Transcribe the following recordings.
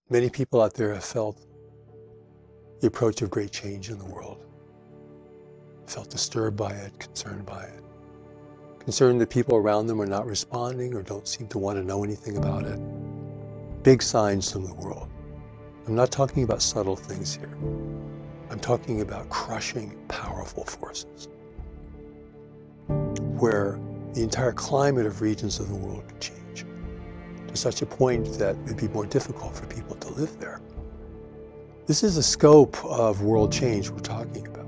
Many people out there have felt the approach of great change in the world, felt disturbed by it, concerned by it, concerned that people around them are not responding or don't seem to want to know anything about it. Big signs from the world. I'm not talking about subtle things here. I'm talking about crushing, powerful forces, where the entire climate of regions of the world could change to such a point that it'd be more difficult for people to live there. This is the scope of world change we're talking about.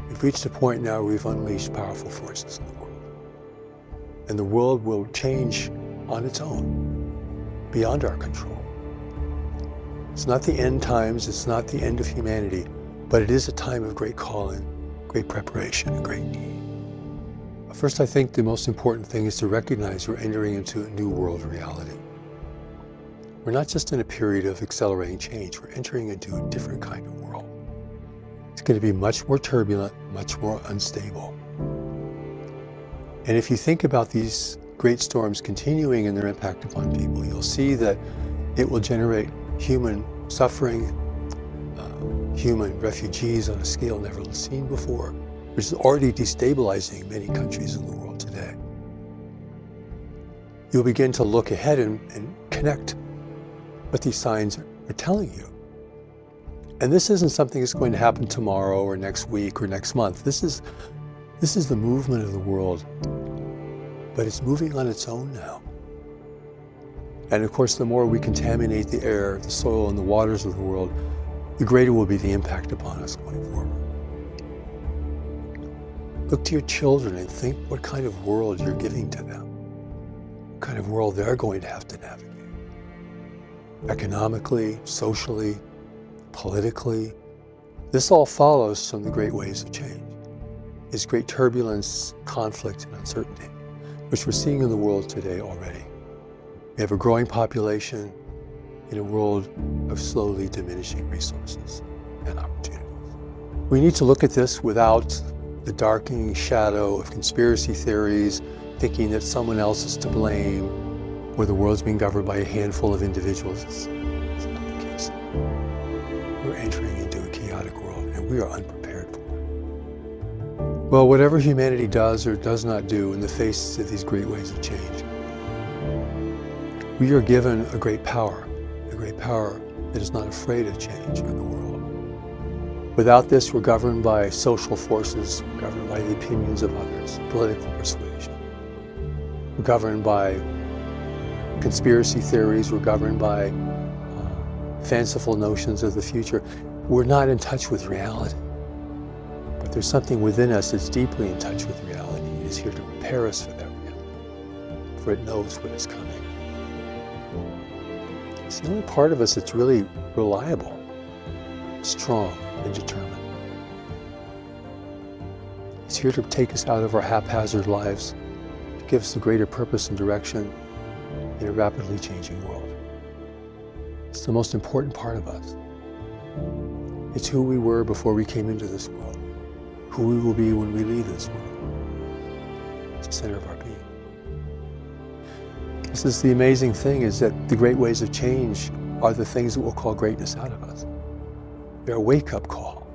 We've reached a point now where we've unleashed powerful forces in the world. And the world will change on its own, beyond our control. It's not the end times, it's not the end of humanity, but it is a time of great calling, great preparation, and great need. First, I think the most important thing is to recognize we're entering into a new world reality. We're not just in a period of accelerating change, we're entering into a different kind of world. It's going to be much more turbulent, much more unstable. And if you think about these great storms continuing in their impact upon people, you'll see that it will generate human suffering, human refugees on a scale never seen before, which is already destabilizing many countries in the world today. You'll begin to look ahead and connect what these signs are telling you. And this isn't something that's going to happen tomorrow or next week or next month. This is the movement of the world, but it's moving on its own now. And of course, the more we contaminate the air, the soil, and the waters of the world, the greater will be the impact upon us going forward. Look to your children and think what kind of world you're giving to them, what kind of world they're going to have to navigate. Economically, socially, politically. This all follows from the great waves of change. It's great turbulence, conflict, and uncertainty, which we're seeing in the world today already. We have a growing population in a world of slowly diminishing resources and opportunities. We need to look at this without the darkening shadow of conspiracy theories, thinking that someone else is to blame, or the world's being governed by a handful of individuals. It's not the case. We're entering into a chaotic world, and we are unprepared for it. Well, whatever humanity does or does not do in the face of these great waves of change, we are given a great power that is not afraid of change in the world. Without this, we're governed by social forces, we're governed by the opinions of others, political persuasion. We're governed by conspiracy theories, we're governed by fanciful notions of the future. We're not in touch with reality. But there's something within us that's deeply in touch with reality. It is here to prepare us for that reality, for it knows what is coming. It's the only part of us that's really reliable, strong, and determined. It's here to take us out of our haphazard lives, to give us a greater purpose and direction in a rapidly changing world. It's the most important part of us. It's who we were before we came into this world, who we will be when we leave this world. It's the center of our being. This is the amazing thing, is that the great ways of change are the things that will call greatness out of us. They're a wake-up call.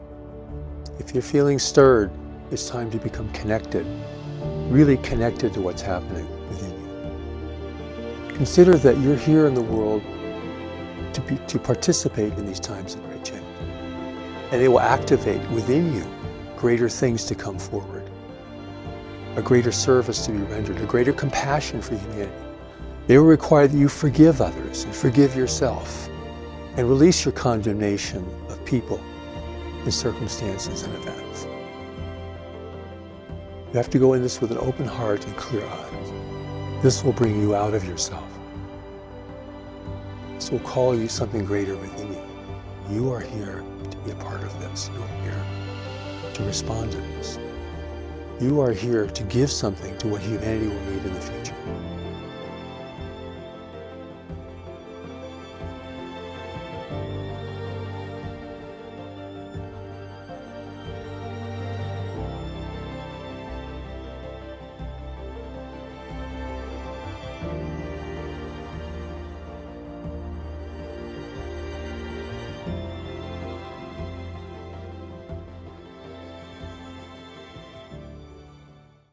If you're feeling stirred, it's time to become connected, really connected to what's happening within you. Consider that you're here in the world to participate in these times of great change. And they will activate within you greater things to come forward, a greater service to be rendered, a greater compassion for humanity. They will require that you forgive others and forgive yourself and release your condemnation of people and circumstances and events. You have to go in this with an open heart and clear eyes. This will bring you out of yourself. This will call you something greater within you. You are here to be a part of this. You are here to respond to this. You are here to give something to what humanity will need in the future.